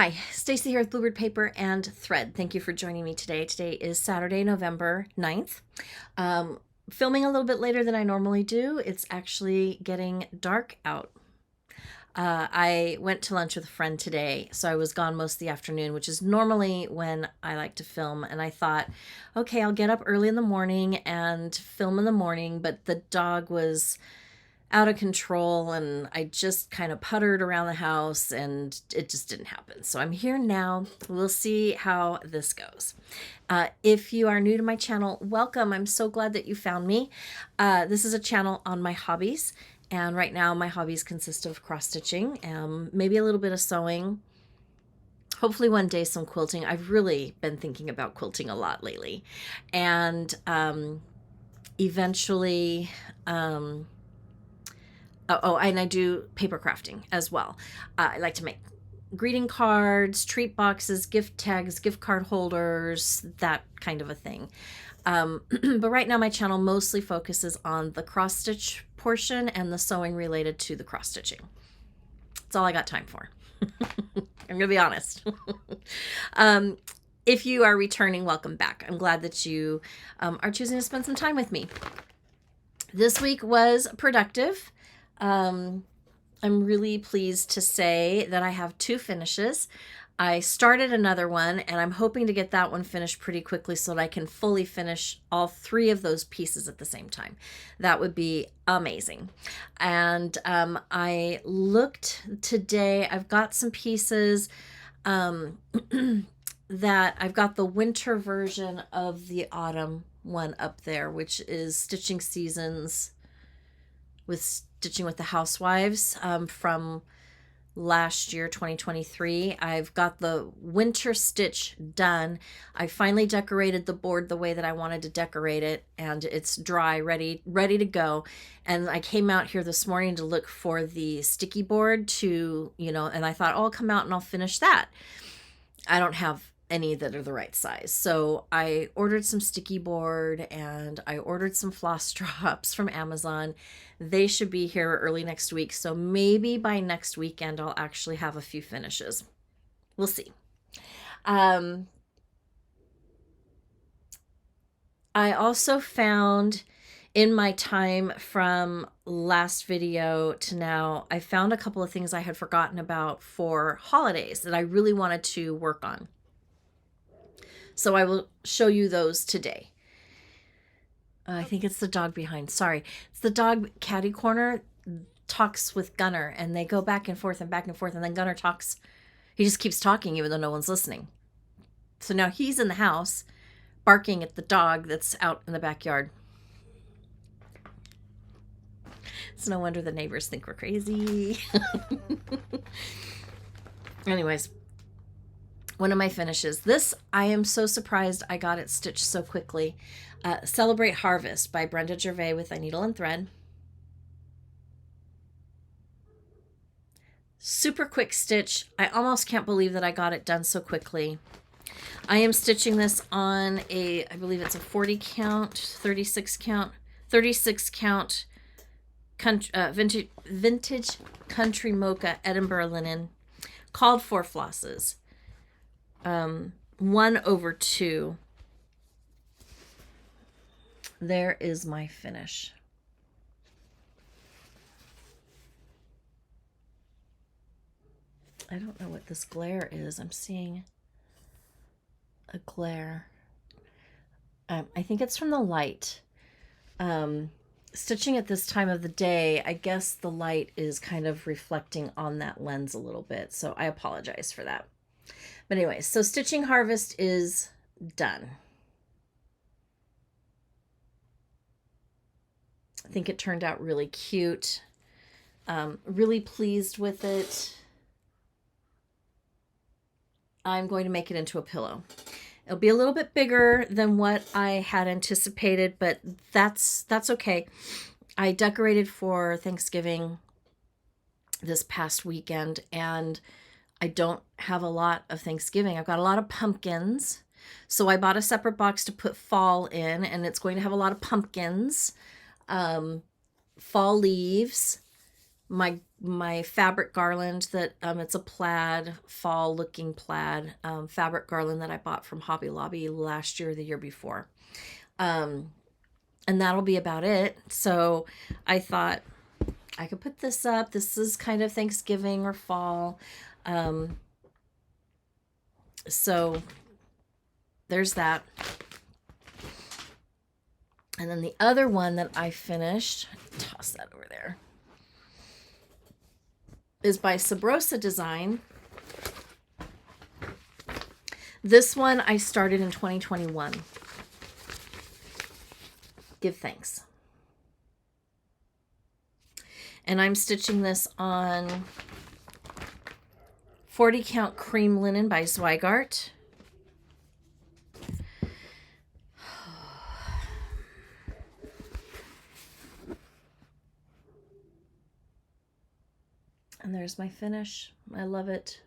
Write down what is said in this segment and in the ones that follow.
Hi, Stacy here with Bluebird Paper and Thread. Thank you for joining me today. Today is Saturday, November 9th. Filming a little bit later than I normally do. It's actually getting dark out. I went to lunch with a friend today, so I was gone most of the afternoon, which is normally when I like to film. And I thought, okay, I'll get up early in the morning and film in the morning, but the dog was out of control and I just kind of puttered around the house and it just didn't happen. So I'm here now. We'll see how this goes. If you are new to my channel, welcome. I'm so glad that you found me. This is a channel on my hobbies. And right now my hobbies consist of cross stitching, maybe a little bit of sewing, hopefully one day some quilting. I've really been thinking about quilting a lot lately. And eventually, and I do paper crafting as well. I like to make greeting cards, treat boxes, gift tags, gift card holders, that kind of a thing. But right now my channel mostly focuses on the cross stitch portion and the sewing related to the cross stitching. That's all I got time for. I'm gonna be honest. If you are returning, welcome back. I'm glad that you are choosing to spend some time with me. This week was productive. I'm really pleased to say that I have 2 finishes. I started another one and I'm hoping to get that one finished pretty quickly so that I can fully finish all 3 of those pieces at the same time. That would be amazing. And I looked today, I've got some pieces that I've got the winter version of the autumn one up there, which is Stitching Seasons with Stitching with the Housewives from last year, 2023. I've got the winter stitch done. I finally decorated the board the way that I wanted to decorate it, and it's dry, ready to go. And I came out here this morning to look for the sticky board to, and I thought, oh, I'll come out and I'll finish that. I don't have any that are the right size. So I ordered some sticky board and I ordered some floss drops from Amazon. They should be here early next week. So maybe by next weekend, I'll actually have a few finishes. We'll see. I also found in my time from last video to now, I found a couple of things I had forgotten about for holidays that I really wanted to work on. So I will show you those today. I think it's the dog behind. Sorry. It's the dog. Catty Corner talks with Gunner and they go back and forth and back and forth. And then Gunner talks. He just keeps talking even though no one's listening. So now he's in the house barking at the dog that's out in the backyard. It's no wonder the neighbors think we're crazy. Anyways. One of my finishes. This, I am so surprised I got it stitched so quickly. Celebrate Harvest by Brenda Gervais with a needle and thread. Super quick stitch. I almost can't believe that I got it done so quickly. I am stitching this on I believe it's a 40 count, 36 count vintage country Mocha Edinburgh linen, called for flosses. 1/2. There is my finish. I don't know what this glare is. I'm seeing a glare. I think it's from the light. Stitching at this time of the day, I guess the light is kind of reflecting on that lens a little bit. So I apologize for that. But anyway, so Stitching Harvest is done. I think it turned out really cute. Really pleased with it. I'm going to make it into a pillow. It'll be a little bit bigger than what I had anticipated, but that's okay. I decorated for Thanksgiving this past weekend, and I don't have a lot of Thanksgiving. I've got a lot of pumpkins. So I bought a separate box to put fall in, and it's going to have a lot of pumpkins, fall leaves, my my fabric garland that it's a plaid, fall looking plaid fabric garland that I bought from Hobby Lobby last year or the year before. And that'll be about it. So I thought I could put this up. This is kind of Thanksgiving or fall. So there's that. And then the other one that I finished, toss that over there, is by Rosa Design. This one I started in 2021. Give thanks. And I'm stitching this on 40 count cream linen by Zweigart. And there's my finish. I love it.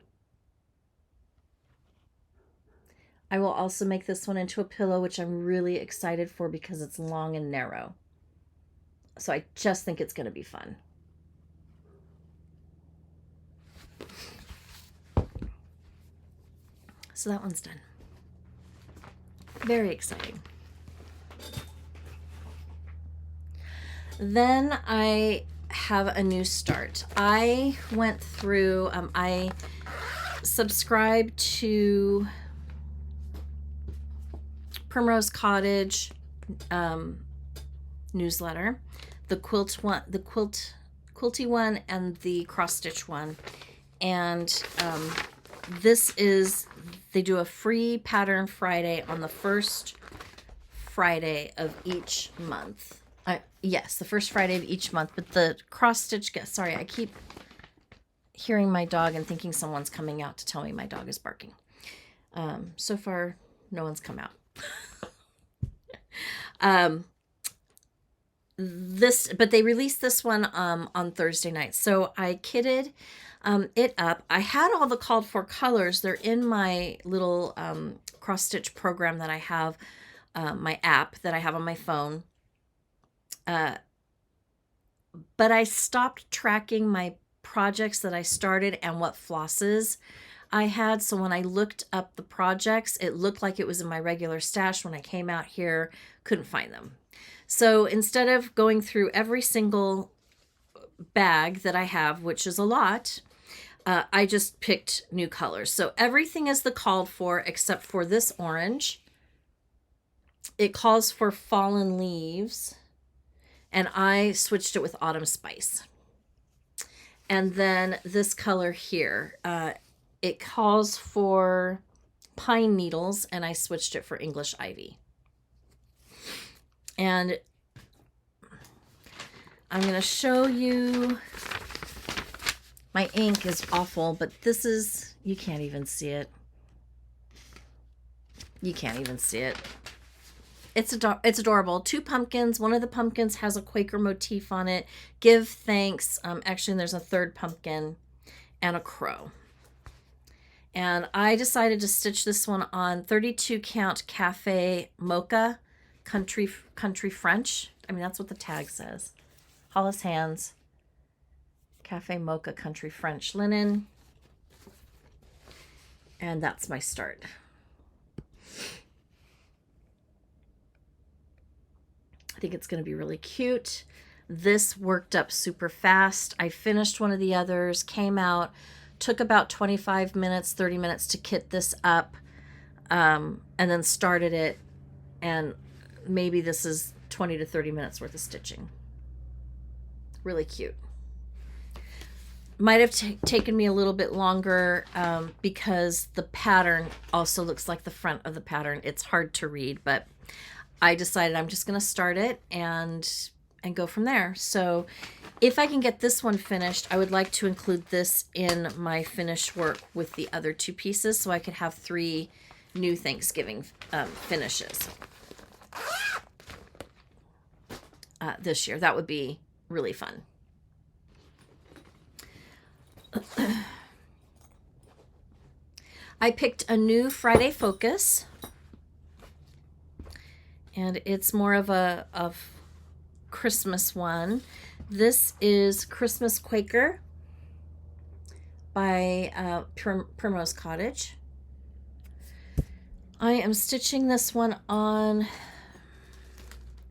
I will also make this one into a pillow, which I'm really excited for because it's long and narrow. So I just think it's going to be fun. So that one's done. Very exciting. Then I have a new start. I went through, I subscribed to Primrose Cottage newsletter, the quilt one, the quilty one, and the cross stitch one. And this is, they do a free pattern Friday on the first Friday of each month. Yes, the first Friday of each month. But the cross stitch, sorry, I keep hearing my dog and thinking someone's coming out to tell me my dog is barking. So far, no one's come out. But they released this one on Thursday night. So I kitted it up. I had all the called for colors. They're in my little cross stitch program that I have, my app that I have on my phone. But I stopped tracking my projects that I started and what flosses I had. So when I looked up the projects, it looked like it was in my regular stash. When I came out here, couldn't find them. So instead of going through every single bag that I have, which is a lot, I just picked new colors. So everything is the called for except for this orange. It calls for fallen leaves. And I switched it with autumn spice. And then this color here, it calls for pine needles, and I switched it for English ivy. And I'm going to show you, my ink is awful, but this is, you can't even see it. You can't even see it. It's adorable. 2 pumpkins. One of the pumpkins has a Quaker motif on it. Give thanks. Actually, there's a 3rd pumpkin and a crow. And I decided to stitch this one on 32 count Cafe Mocha Country French. I mean, that's what the tag says. Hollis Hands. Cafe Mocha Country French linen. And that's my start. I think it's going to be really cute. This worked up super fast. I finished one of the others, came out, took about 25 minutes, 30 minutes to kit this up, and then started it. And maybe this is 20 to 30 minutes worth of stitching. Really cute. Might have taken me a little bit longer because the pattern also looks like the front of the pattern. It's hard to read, but I decided I'm just going to start it and go from there. So if I can get this one finished, I would like to include this in my finished work with the other 2 pieces so I could have 3 new Thanksgiving finishes this year. That would be really fun. I picked a new Friday Focus. And it's more of a Christmas one. This is Christmas Quaker. by Primrose Cottage. I am stitching this one on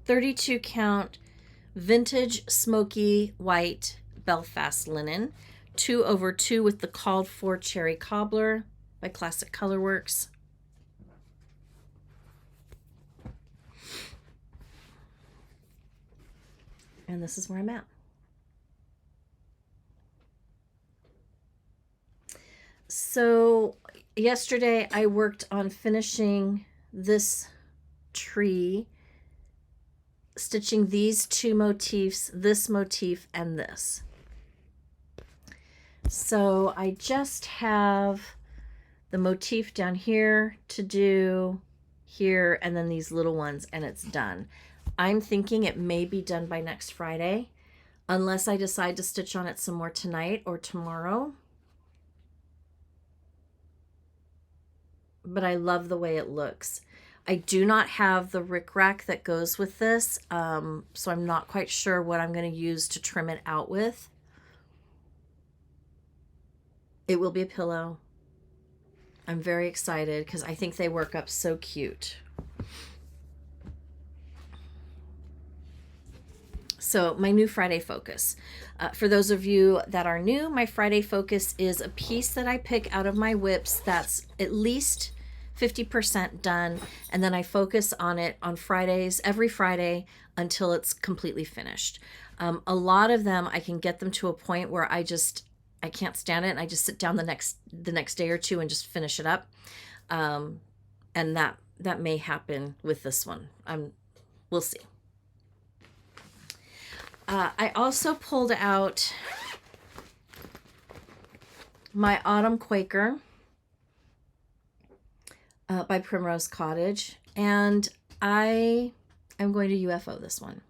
32 count vintage smoky white Belfast linen, 2/2 with the called for cherry cobbler by Classic Colorworks. And this is where I'm at. So yesterday I worked on finishing this tree, stitching these two motifs, this motif and this. So I just have the motif down here to do here, and then these little ones, and it's done. I'm thinking it may be done by next Friday, unless I decide to stitch on it some more tonight or tomorrow. But I love the way it looks. I do not have the rickrack that goes with this, so I'm not quite sure what I'm going to use to trim it out with. It will be a pillow. I'm very excited because I think they work up so cute. So my new Friday focus. For those of you that are new, my Friday focus is a piece that I pick out of my whips that's at least 50% done, and then I focus on it on Fridays, every Friday, until it's completely finished. A lot of them, I can get them to a point where I can't stand it, and I just sit down the next day or two and just finish it up. And that may happen with this one. We'll see. I also pulled out my Autumn Quaker by Primrose Cottage, and I am going to UFO this one.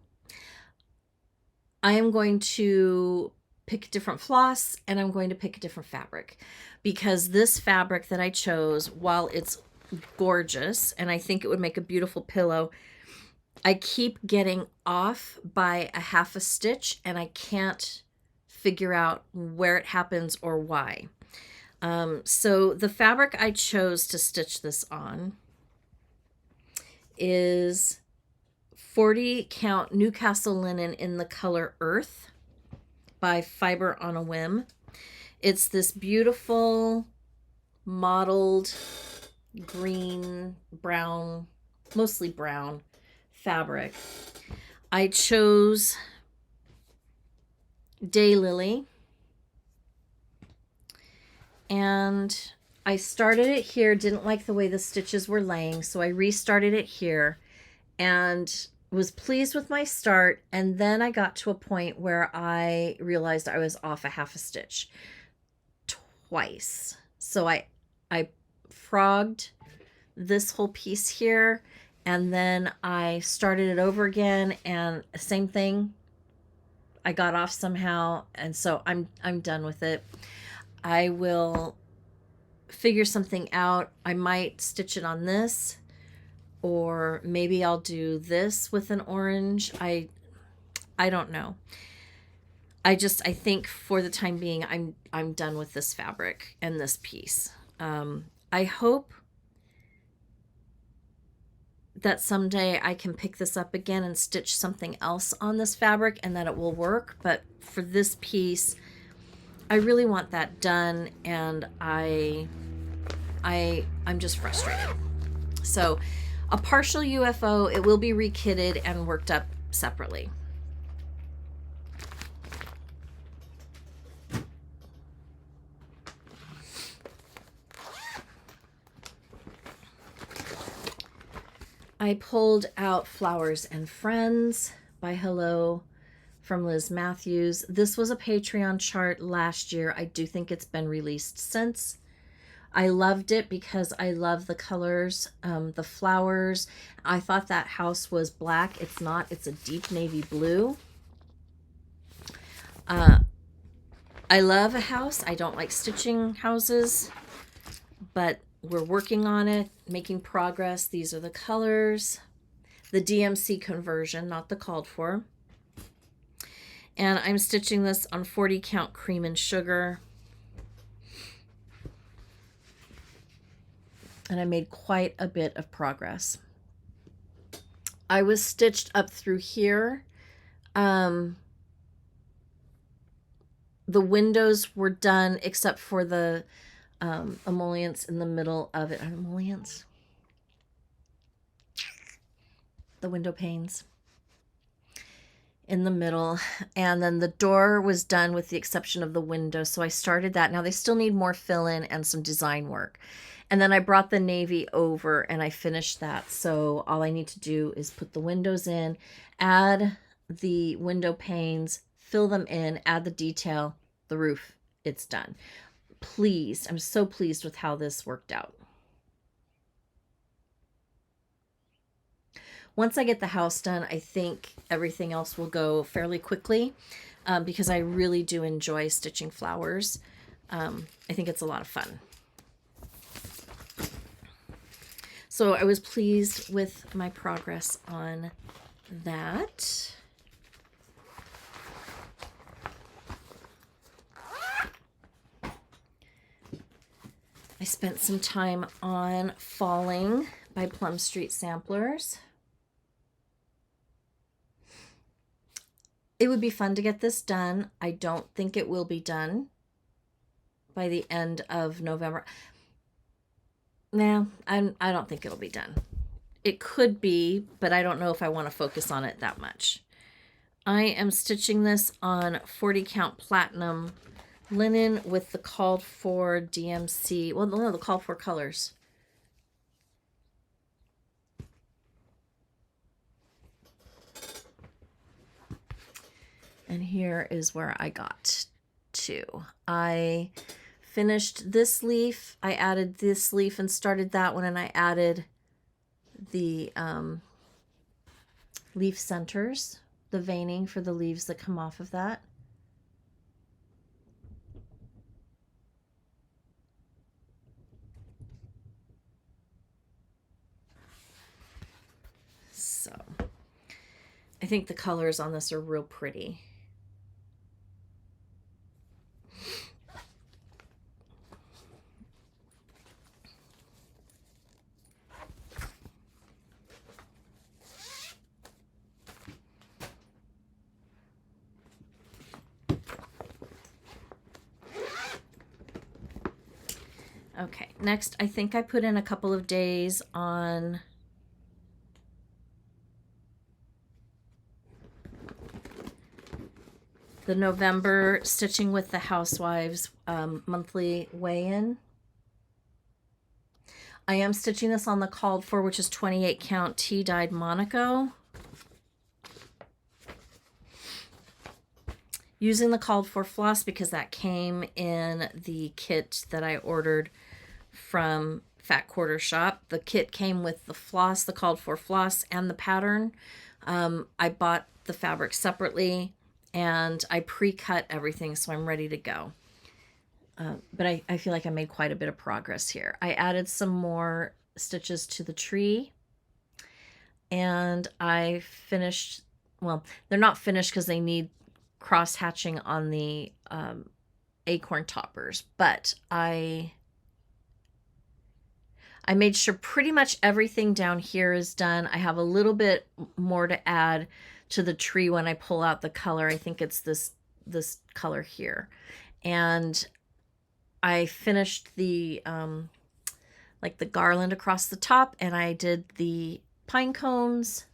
I am going to pick a different floss, and I'm going to pick a different fabric, because this fabric that I chose, while it's gorgeous and I think it would make a beautiful pillow, I keep getting off by a half a stitch, and I can't figure out where it happens or why. So the fabric I chose to stitch this on is 40 count Newcastle linen in the color Earth by Fiber on a Whim. It's this beautiful mottled green, brown, mostly brown fabric. I chose Daylily, and I started it here, didn't like the way the stitches were laying, so I restarted it here and was pleased with my start. And then I got to a point where I realized I was off a half a stitch twice. So I frogged this whole piece here, and then I started it over again, and same thing. I got off somehow, and so I'm done with it. I will figure something out. I might stitch it on this, or maybe I'll do this with an orange. I don't know. I think for the time being, I'm done with this fabric and this piece. I hope that someday I can pick this up again and stitch something else on this fabric and that it will work. But for this piece, I really want that done, and I'm just frustrated. So a partial UFO, it will be rekitted and worked up separately. I pulled out Flowers and Friends by Hello from Liz Matthews. This was a Patreon chart last year. I do think it's been released since. I loved it because I love the colors, the flowers. I thought that house was black. It's not. It's a deep navy blue. I love a house. I don't like stitching houses, but we're working on it, making progress. These are the colors. The DMC conversion, not the called for. And I'm stitching this on 40 count Cream and Sugar. and I made quite a bit of progress. I was stitched up through here. The windows were done except for the emollients in the middle of it. Emollients? The window panes in the middle, and then the door was done with the exception of the window, so I started that. Now they still need more fill-in and some design work, and then I brought the navy over and I finished that. So all I need to do is put the windows in, add the window panes, fill them in, add the detail, the roof. It's done. Pleased. I'm so pleased with how this worked out. Once I get the house done, I think everything else will go fairly quickly, because I really do enjoy stitching flowers. I think it's a lot of fun. So I was pleased with my progress on that. I spent some time on Falling by Plum Street Samplers. It would be fun to get this done. I don't think it will be done by the end of November. No, I don't think it'll be done. It could be, but I don't know if I want to focus on it that much. I am stitching this on 40 count platinum linen with the called for DMC. Well, no, the called for colors. And here is where I got to. I finished this leaf. I added this leaf and started that one, and I added the leaf centers, the veining for the leaves that come off of that. So I think the colors on this are real pretty. Okay, next I think I put in a couple of days on the November Stitching with the Housewives monthly weigh-in. I am stitching this on the called for, which is 28 count tea-dyed Monaco. Using the called for floss because that came in the kit that I ordered from Fat Quarter Shop. The kit came with the floss, the called for floss, and the pattern. I bought the fabric separately and I pre-cut everything, so I'm ready to go. But I feel like I made quite a bit of progress here. I added some more stitches to the tree, and I finished, well, they're not finished because they need cross hatching on the acorn toppers, but I made sure pretty much everything down here is done. I have a little bit more to add to the tree when I pull out the color. I think it's this color here. And I finished the like the garland across the top, and I did the pine cones.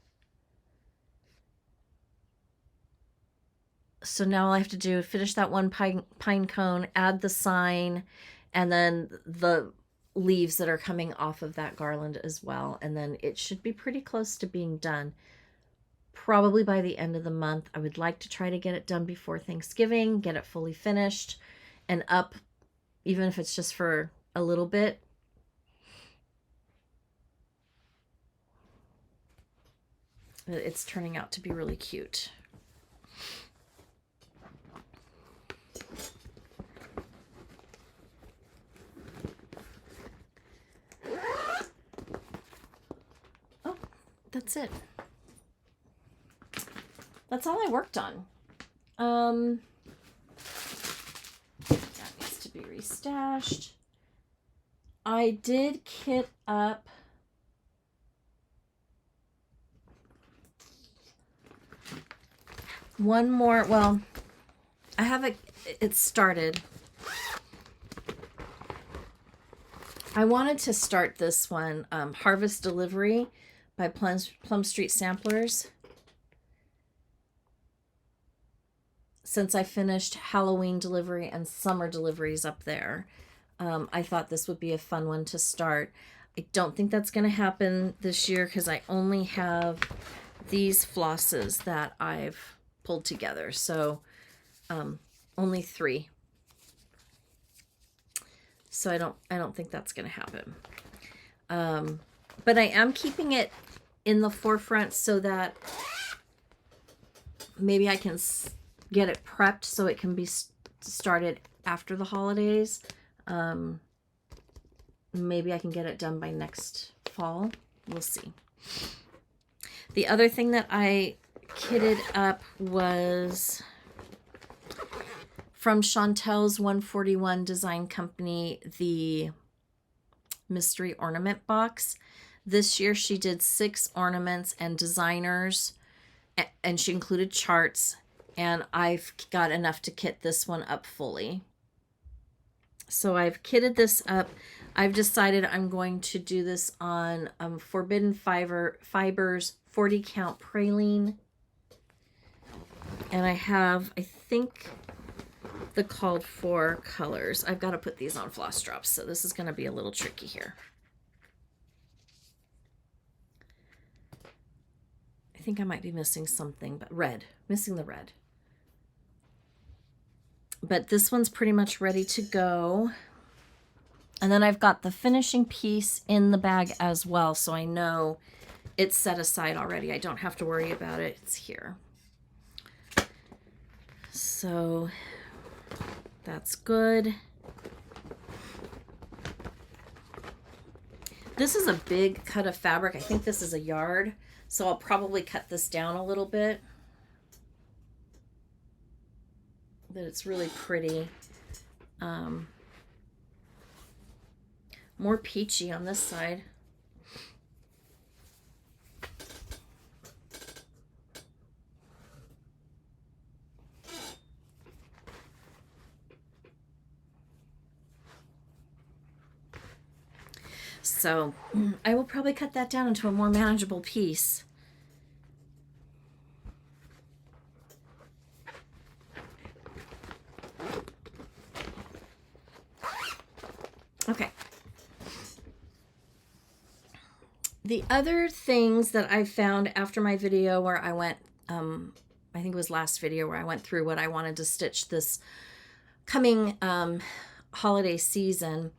So now all I have to do is finish that one pine cone, add the sign, and then the leaves that are coming off of that garland as well. And then it should be pretty close to being done. Probably by the end of the month. I would like to try to get it done before Thanksgiving, get it fully finished and up, even if it's just for a little bit. It's turning out to be really cute. Oh, that's it. That's all I worked on. That needs to be restashed. I did kit up one more. Well, I have it started. I wanted to start this one, Harvest Delivery by Plum Street Samplers. Since I finished Halloween delivery and summer deliveries up there, I thought this would be a fun one to start. I don't think that's going to happen this year because I only have these flosses that I've pulled together. So only 3. So I don't think that's going to happen. But I am keeping it in the forefront so that maybe I can get it prepped so it can be started after the holidays. Maybe I can get it done by next fall. We'll see. The other thing that I kitted up was from Chantel's 141 Design Company, the mystery ornament box. This year she did 6 ornaments and designers, and she included charts, and I've got enough to kit this one up fully. So I've kitted this up. I've decided I'm going to do this on Forbidden Fibers 40 count praline. And I have, I think, the called for colors. I've got to put these on floss drops, so this is going to be a little tricky here. I think I might be missing something, but red. Missing the red. But this one's pretty much ready to go. And then I've got the finishing piece in the bag as well, so I know it's set aside already. I don't have to worry about it. It's here. So that's good. This is a big cut of fabric. I think this is a yard, so I'll probably cut this down a little bit. But it's really pretty. More peachy on this side. So I will probably cut that down into a more manageable piece. Okay. The other things that I found after my video where I went, I think it was last video where I went through what I wanted to stitch this coming holiday season,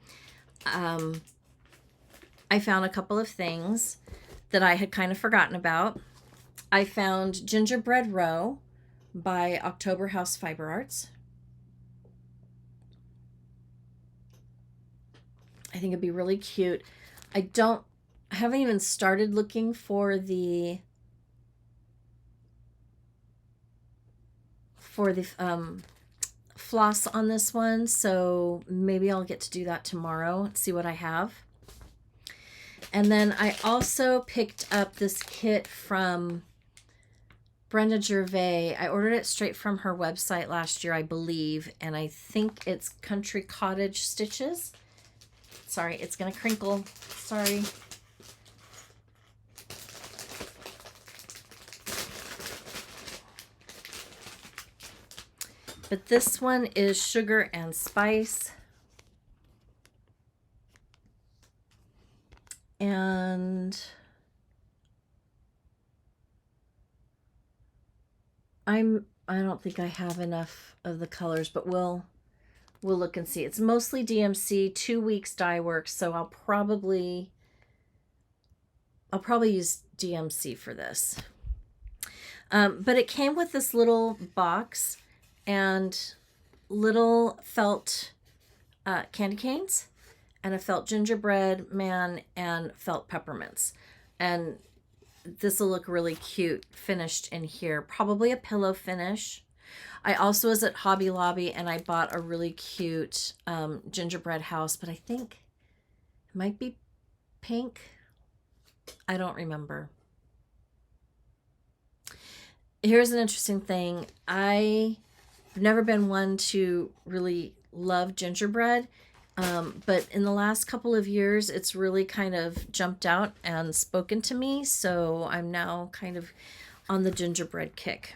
I found a couple of things that I had kind of forgotten about. I found Gingerbread Row by October House Fiber Arts. I think it'd be really cute. I haven't even started looking for the floss on this one, so maybe I'll get to do that tomorrow, see what I have. And then I also picked up this kit from Brenda Gervais. I ordered it straight from her website last year, I believe, and I think it's Country Cottage Stitches. Sorry, it's gonna crinkle. Sorry. But this one is Sugar and Spice. And I don't think I have enough of the colors, but we'll look and see. It's mostly DMC, 2 weeks dye work, so I'll probably use DMC for this. But it came with this little box and little felt candy canes and a felt gingerbread man and felt peppermints. And this will look really cute finished in here. Probably a pillow finish. I also was at Hobby Lobby and I bought a really cute gingerbread house, but I think It might be pink. I don't remember. Here's an interesting thing. I've never been one to really love gingerbread, but in the last couple of years, it's really kind of jumped out and spoken to me. So I'm now kind of on the gingerbread kick.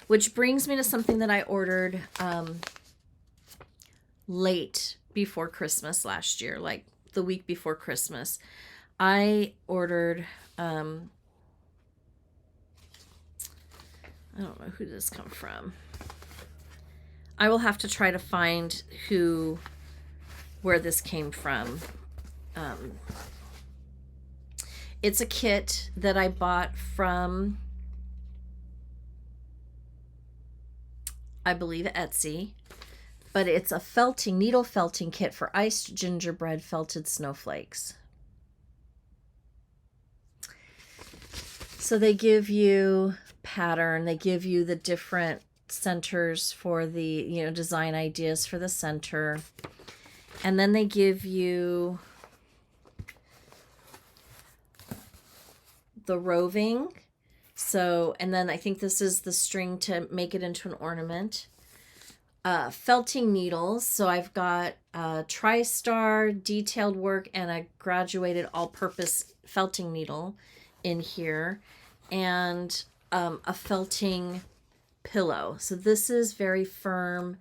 Which brings me to something that I ordered late before Christmas last year, like the week before Christmas. I ordered, I don't know who this come from. I will have to try to find where this came from. It's a kit that I bought from, I believe, Etsy, but it's a needle felting kit for iced gingerbread felted snowflakes. So they give you pattern, they give you the different centers for the, design ideas for the center. And then they give you the roving. So, and then I think this is the string to make it into an ornament. Felting needles. So I've got a tri-star detailed work and a graduated all-purpose felting needle in here. And a felting pillow. So this is very firm.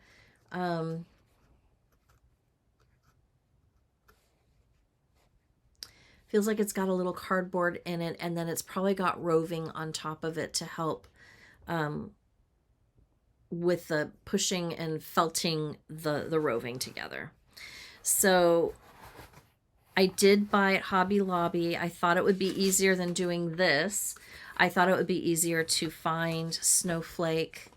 Feels like it's got a little cardboard in it, and then it's probably got roving on top of it to help with the pushing and felting the roving together. So I did buy at Hobby Lobby. I thought it would be easier than doing this. I thought it would be easier to find snowflake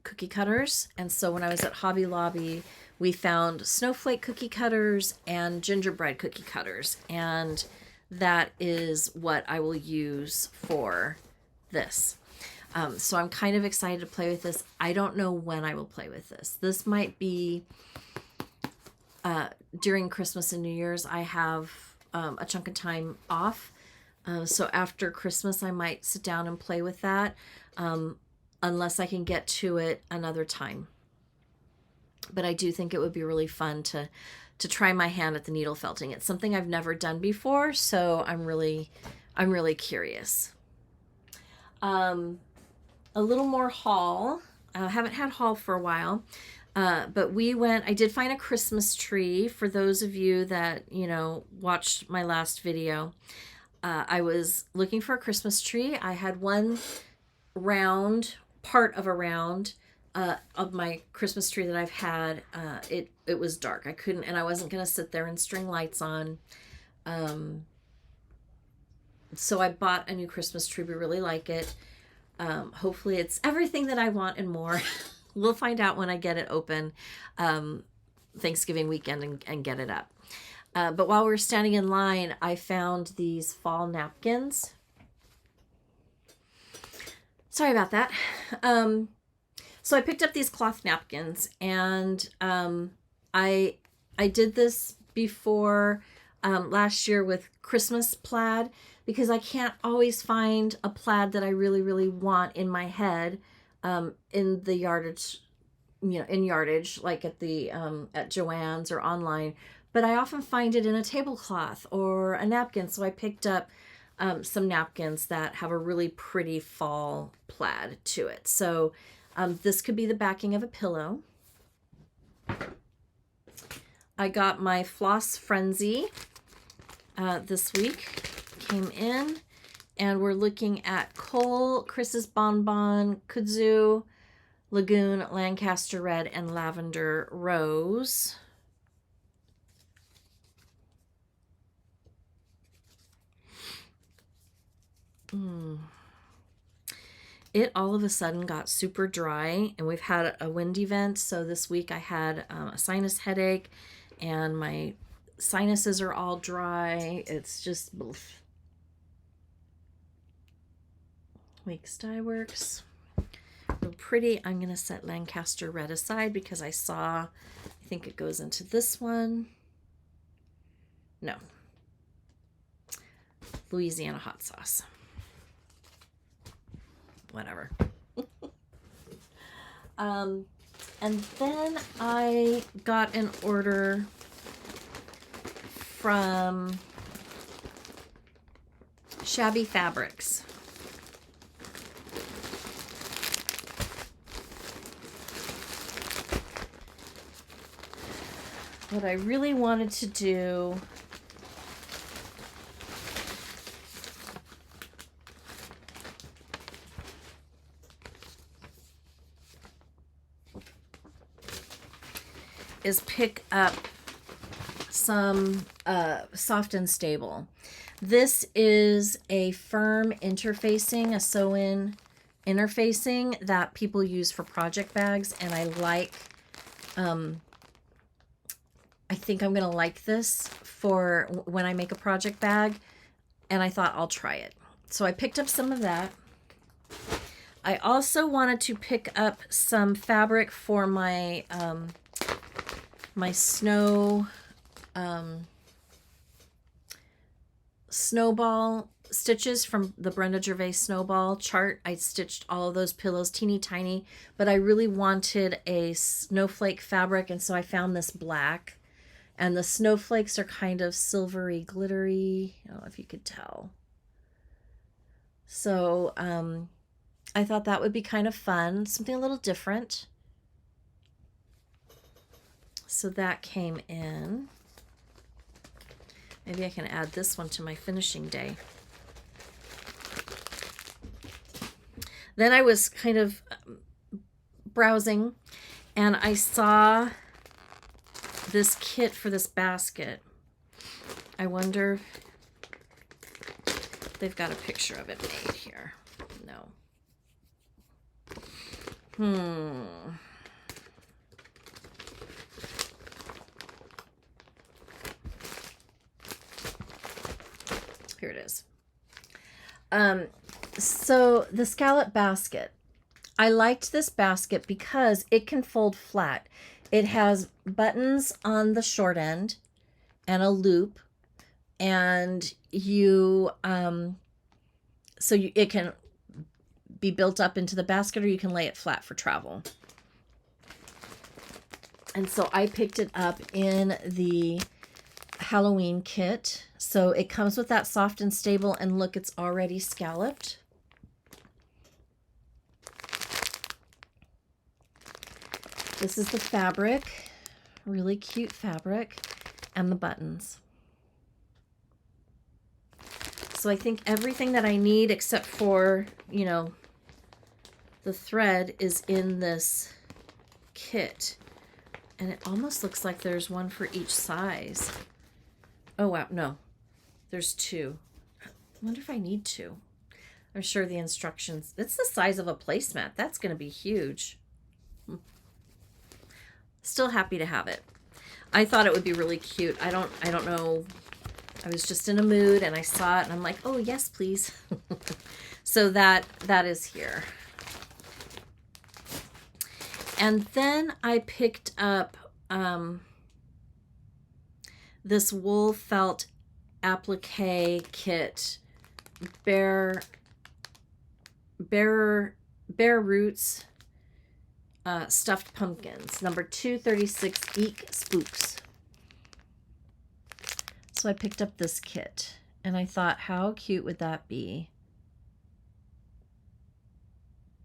cookie cutters. And so when I was at Hobby Lobby, we found snowflake cookie cutters and gingerbread cookie cutters. And that is what I will use for this. So I'm kind of excited to play with this. I don't know when I will play with this. This might be during Christmas and New Year's. I have a chunk of time off. So after Christmas, I might sit down and play with that, unless I can get to it another time. But I do think it would be really fun to try my hand at the needle felting. It's something I've never done before, so I'm really curious. A little more haul. I haven't had haul for a while. But I did find a Christmas tree for those of you that, watched my last video. I was looking for a Christmas tree. I had one part of a round of my Christmas tree that I've had. It was dark. I couldn't, and I wasn't going to sit there and string lights on. So I bought a new Christmas tree. We really like it. Hopefully it's everything that I want and more. We'll find out when I get it open Thanksgiving weekend and get it up. But while we were standing in line, I found these fall napkins. Sorry about that. So I picked up these cloth napkins, and I did this before last year with Christmas plaid, because I can't always find a plaid that I really, really want in my head. In the yardage, in yardage, like at the at Joann's or online, but I often find it in a tablecloth or a napkin. So I picked up some napkins that have a really pretty fall plaid to it. So this could be the backing of a pillow. I got my Floss Frenzy this week, came in. And we're looking at Cole, Chris's Bonbon, Kudzu, Lagoon, Lancaster Red, and Lavender Rose. It all of a sudden got super dry, and we've had a wind event. So this week I had a sinus headache, and my sinuses are all dry. It's just... Weeks Dye Works. We're pretty. I'm going to set Lancaster red aside because I think it goes into this one. No. Louisiana hot sauce. Whatever. And then I got an order from Shabby Fabrics. What I really wanted to do is pick up some soft and stable. This is a firm interfacing, a sew-in interfacing that people use for project bags, and I like, I think I'm gonna like this for when I make a project bag, and I thought I'll try it. So I picked up some of that. I also wanted to pick up some fabric for my my snowball stitches from the Brenda Gervais snowball chart. I stitched all of those pillows teeny tiny, but I really wanted a snowflake fabric, and so I found this black, and the snowflakes are kind of silvery glittery. I don't know if you could tell. So I thought that would be kind of fun, something a little different. So that came in. Maybe I can add this one to my finishing day. Then I was kind of browsing, and I saw this kit for this basket. I wonder if they've got a picture of it made here. No. Here it is. So the scallop basket. I liked this basket because it can fold flat. It has buttons on the short end and a loop, and it can be built up into the basket, or you can lay it flat for travel. And so I picked it up in the Halloween kit. So it comes with that soft and stable, and look, it's already scalloped. This is the fabric, really cute fabric, and the buttons. So I think everything that I need except for, you know, the thread is in this kit. And it almost looks like there's one for each size. Oh, wow. No, there's two. I wonder if I need two. I'm sure the instructions, it's the size of a placemat. That's going to be huge. Still happy to have it. I thought it would be really cute. I don't know. I was just in a mood and I saw it and I'm like, oh yes, please. So that is here. And then I picked up this wool felt applique kit, bare roots, stuffed pumpkins, number 236 Eek Spooks. So I picked up this kit and I thought, how cute would that be?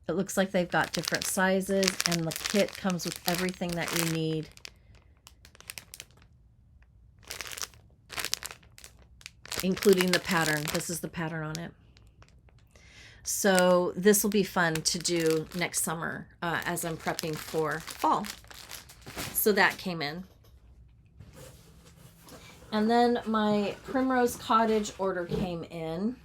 It looks like they've got different sizes, and the kit comes with everything that you need. Including the pattern. This is the pattern on it. So this will be fun to do next summer as I'm prepping for fall. So that came in. And then my Primrose Cottage order came in.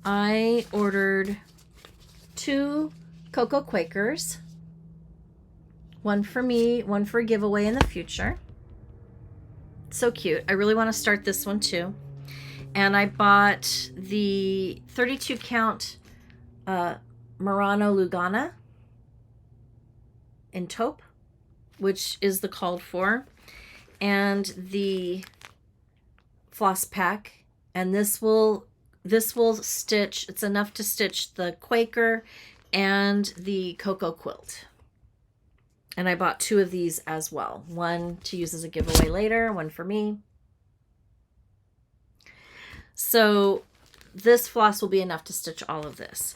I ordered 2 Cocoa Quakers. One for me, one for a giveaway in the future. So cute. I really want to start this one too. And I bought the 32 count Murano Lugana in taupe, which is the called for, and the floss pack. And this will stitch, it's enough to stitch the Quaker and the Cocoa quilt. And I bought 2 of these as well. One to use as a giveaway later, one for me. So this floss will be enough to stitch all of this.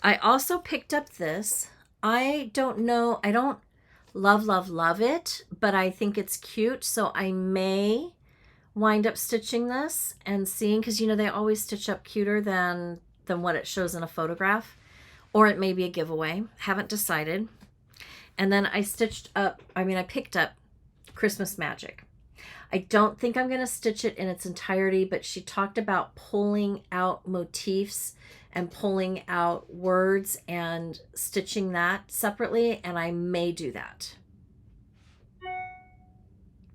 I also picked up this. I don't know, I don't love it, but I think it's cute. So I may wind up stitching this and seeing, because you know they always stitch up cuter than what it shows in a photograph, or it may be a giveaway. Haven't decided. And then I picked up Christmas Magic. I don't think I'm going to stitch it in its entirety, but she talked about pulling out motifs and pulling out words and stitching that separately, and I may do that.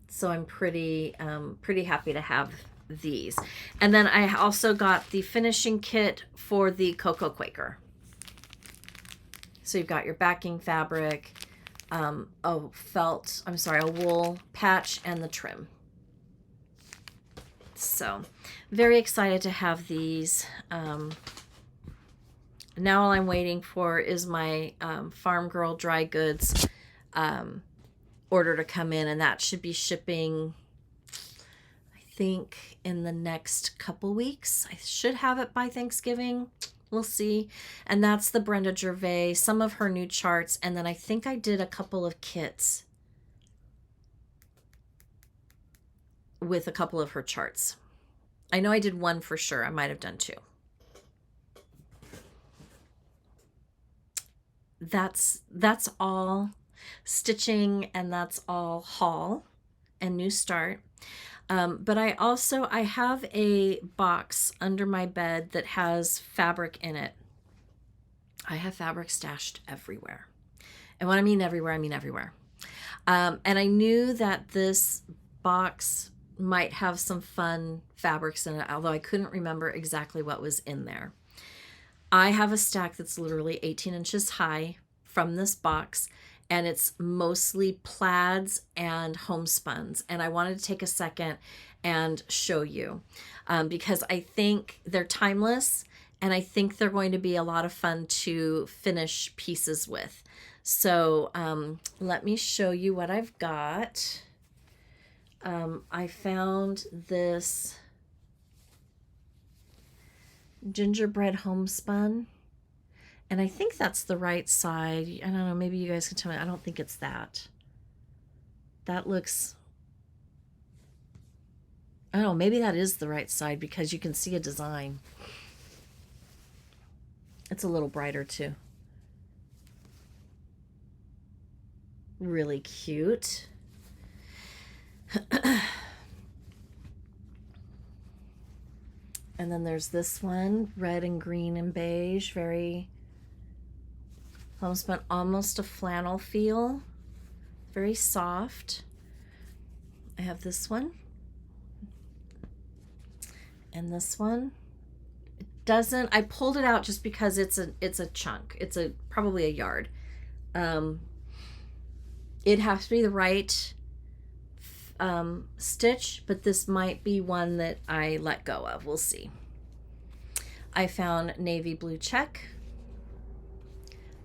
So I'm pretty happy to have these. And then I also got the finishing kit for the Cocoa Quaker. So you've got your backing fabric, a wool patch, and the trim. So very excited to have these. Now all I'm waiting for is my Farm Girl dry goods order to come in, and that should be shipping, I think, in the next couple weeks. I should have it by Thanksgiving. We'll see. And that's the Brenda Gervais, some of her new charts, and then I think I did a couple of kits with a couple of her charts. I know I did one for sure. I might have done 2. That's all stitching, and that's all haul and new start. But I have a box under my bed that has fabric in it. I have fabric stashed everywhere. And when I mean everywhere, I mean everywhere. And I knew that this box might have some fun fabrics in it, although I couldn't remember exactly what was in there. I have a stack that's literally 18 inches high from this box, and it's mostly plaids and homespuns. And I wanted to take a second and show you because I think they're timeless, and I think they're going to be a lot of fun to finish pieces with. So let me show you what I've got. I found this gingerbread homespun, and I think that's the right side. I don't know, maybe you guys can tell me. I don't think it's that. That looks, I don't know, maybe that is the right side because you can see a design. It's a little brighter too. Really cute. And then there's this one, red and green and beige, very homespun, almost a flannel feel, very soft. I have this one and this one. It doesn't, I pulled it out just because it's a chunk. It's probably a yard. It has to be the right stitch, but this might be one that I let go of. We'll see. I found navy blue check.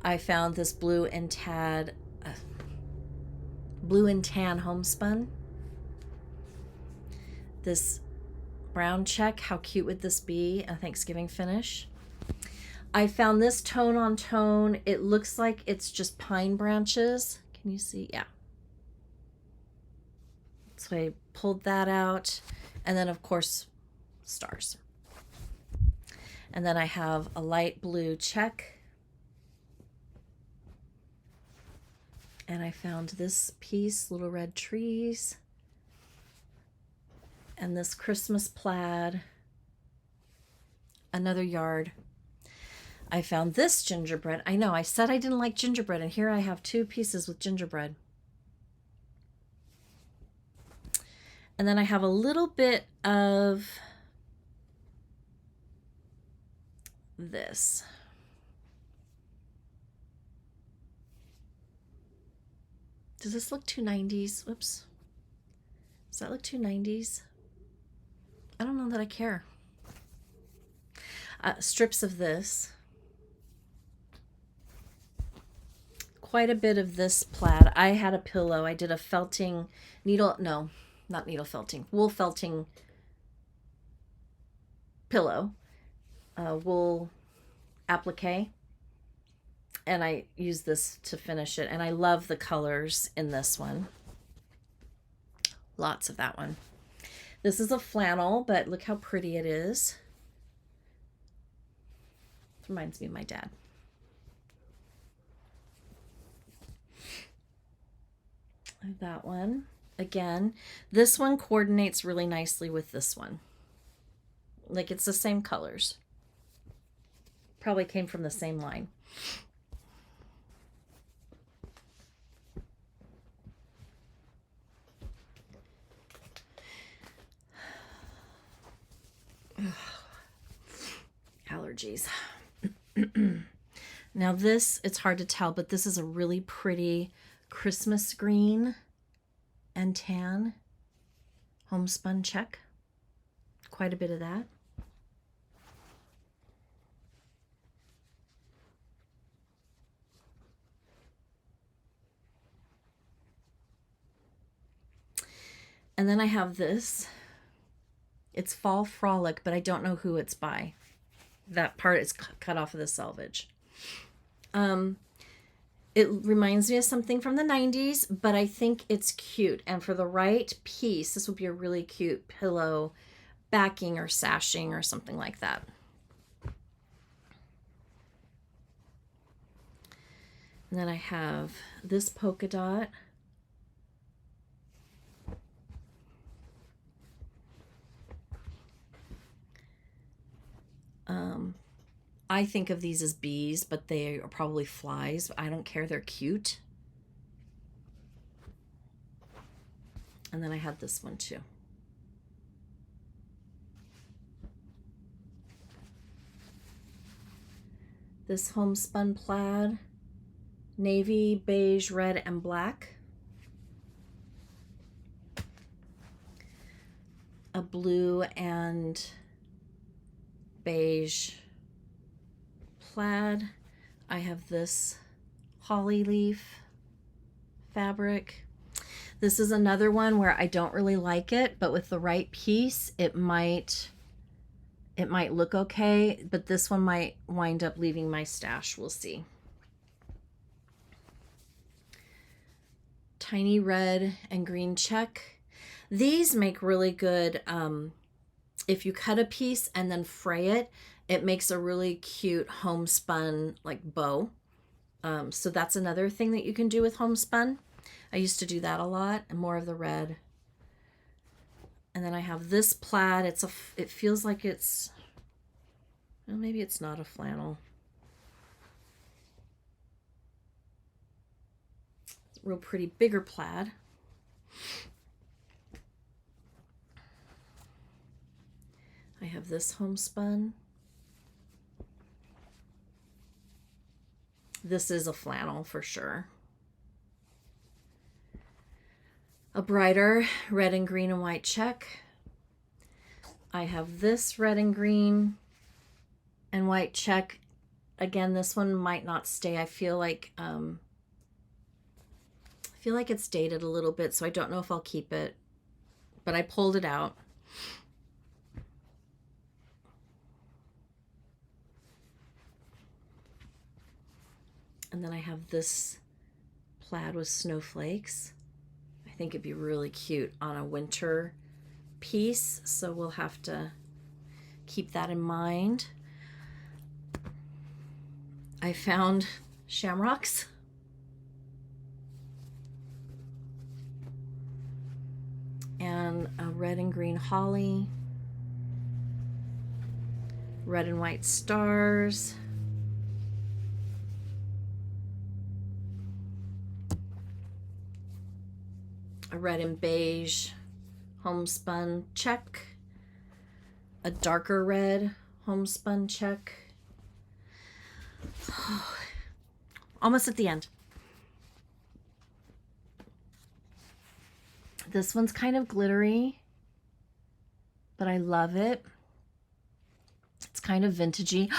I found this blue and tan homespun. This brown check. How cute would this be? A Thanksgiving finish. I found this tone on tone. It looks like it's just pine branches. Can you see? Yeah. So I pulled that out, and then of course stars. And then I have a light blue check, and I found this piece, little red trees, and this Christmas plaid, another yard. I found this gingerbread. I know I said I didn't like gingerbread, and here I have 2 pieces with gingerbread. And then I have a little bit of this. Does this look too 90s? Whoops. Does that look too 90s? I don't know that I care. Strips of this. Quite a bit of this plaid. I had a pillow. I did a felting needle, no, not needle felting, wool felting pillow, wool applique, and I used this to finish it. And I love the colors in this one. Lots of that one. This is a flannel, but look how pretty it is. It reminds me of my dad. That one. Again, this one coordinates really nicely with this one. Like, it's the same colors. Probably came from the same line. Allergies. Now this, it's hard to tell, but this is a really pretty Christmas green and tan homespun check. Quite a bit of that. And then I have this. It's Fall Frolic, but I don't know who it's by. That part is cut off of the selvage. It reminds me of something from the 90s, but I think it's cute. And for the right piece, this would be a really cute pillow backing or sashing or something like that. And then I have this polka dot. I think of these as bees, but they are probably flies. I don't care. They're cute. And then I had this one too. This homespun plaid, navy, beige, red, and black. A blue and beige plaid. I have this holly leaf fabric. This is another one where I don't really like it, but with the right piece, it might look okay, but this one might wind up leaving my stash. We'll see. Tiny red and green check. These make really good, if you cut a piece and then fray it, it makes a really cute homespun like bow. So that's another thing that you can do with homespun. I used to do that a lot, and more of the red. And then I have this plaid. It feels like it's, well, maybe it's not a flannel. It's a real pretty bigger plaid. I have this homespun. This is a flannel for sure. A brighter red and green and white check. I have this red and green and white check. Again, this one might not stay. I feel like it's dated a little bit, so I don't know if I'll keep it, but I pulled it out. And then I have this plaid with snowflakes. I think it'd be really cute on a winter piece, so we'll have to keep that in mind. I found shamrocks. And a red and green holly. Red and white stars. A red and beige homespun check, a darker red homespun check, Almost at the end. This one's kind of glittery, but I love it. It's kind of vintagey.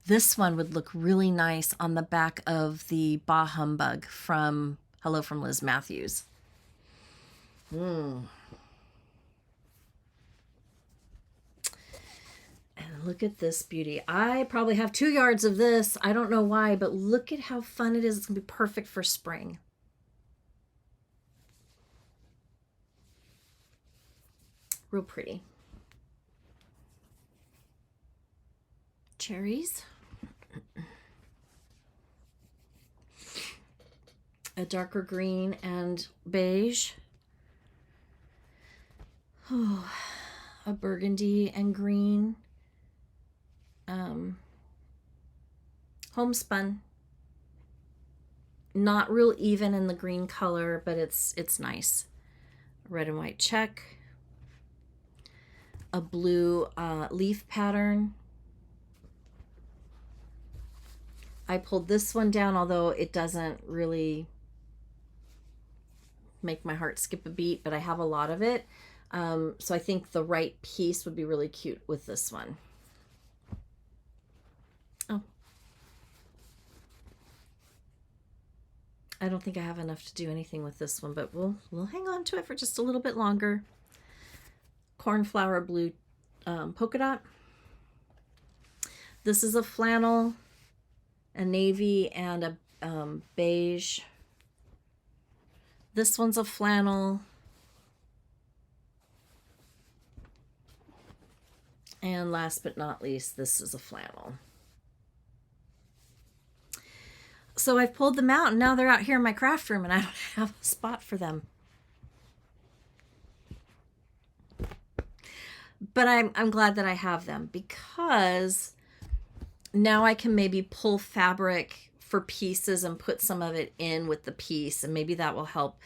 This one would look really nice on the back of the Bah Humbug from Hello from Liz Matthews. And look at this beauty. I probably have 2 yards of this. I don't know why, but look at how fun it is. It's going to be perfect for spring. Real pretty. Cherries. A darker green and beige. Oh, a burgundy and green. Homespun. Not real even in the green color, but it's nice. Red and white check. A blue leaf pattern. I pulled this one down, although it doesn't really make my heart skip a beat, but I have a lot of it. So I think the right piece would be really cute with this one. Oh. I don't think I have enough to do anything with this one, but we'll hang on to it for just a little bit longer. Cornflower blue polka dot. This is a flannel, a navy, and a beige. This one's a flannel. And last but not least, this is a flannel. So I've pulled them out, and now they're out here in my craft room, and I don't have a spot for them. But I'm glad that I have them, because now I can maybe pull fabric for pieces and put some of it in with the piece, and maybe that will help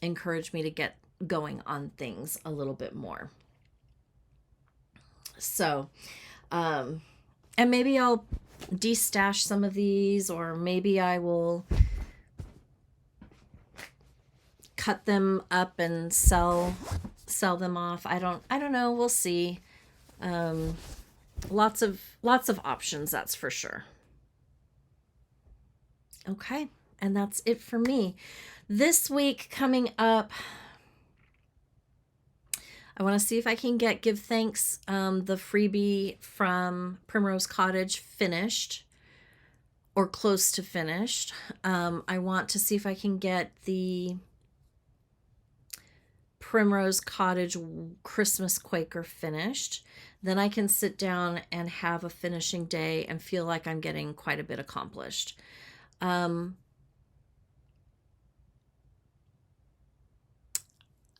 encourage me to get going on things a little bit more. So, and maybe I'll destash some of these, or maybe I will cut them up and sell them off. I don't know. We'll see. Lots of options, that's for sure. Okay, and that's it for me. This week coming up, I want to see if I can give thanks, the freebie from Primrose Cottage finished, or close to finished. I want to see if I can get the Primrose Cottage Christmas Quaker finished. Then I can sit down and have a finishing day and feel like I'm getting quite a bit accomplished.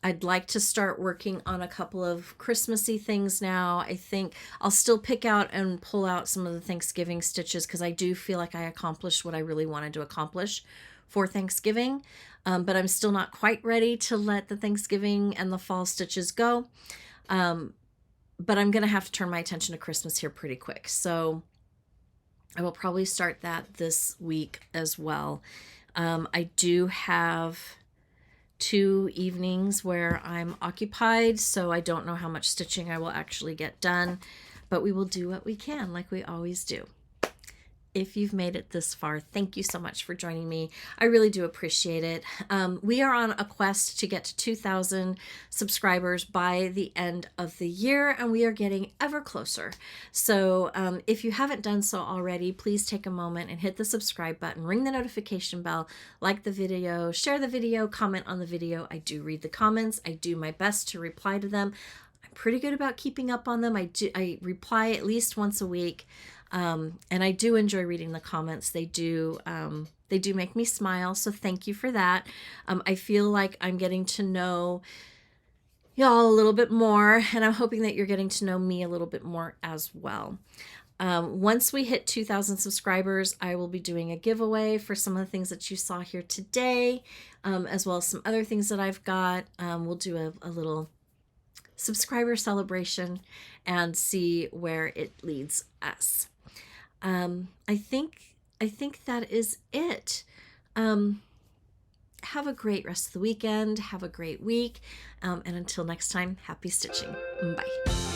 I'd like to start working on a couple of Christmassy things now. I think I'll still pick out and pull out some of the Thanksgiving stitches, because I do feel like I accomplished what I really wanted to accomplish for Thanksgiving. But I'm still not quite ready to let the Thanksgiving and the fall stitches go. But I'm going to have to turn my attention to Christmas here pretty quick. So I will probably start that this week as well. I do have 2 evenings where I'm occupied, so I don't know how much stitching I will actually get done, but we will do what we can, like we always do. If you've made it this far, thank you so much for joining me. I really do appreciate it. We are on a quest to get to 2,000 subscribers by the end of the year, and we are getting ever closer. So if you haven't done so already, please take a moment and hit the subscribe button, ring the notification bell, like the video, share the video, comment on the video. I do read the comments. I do my best to reply to them. I'm pretty good about keeping up on them. I reply at least once a week. And I do enjoy reading the comments. They do make me smile. So thank you for that. I feel like I'm getting to know y'all a little bit more, and I'm hoping that you're getting to know me a little bit more as well. Once we hit 2,000 subscribers, I will be doing a giveaway for some of the things that you saw here today, as well as some other things that I've got. We'll do a little subscriber celebration and see where it leads us. I think that is it. Have a great rest of the weekend. Have a great week. And until next time, happy stitching. Bye.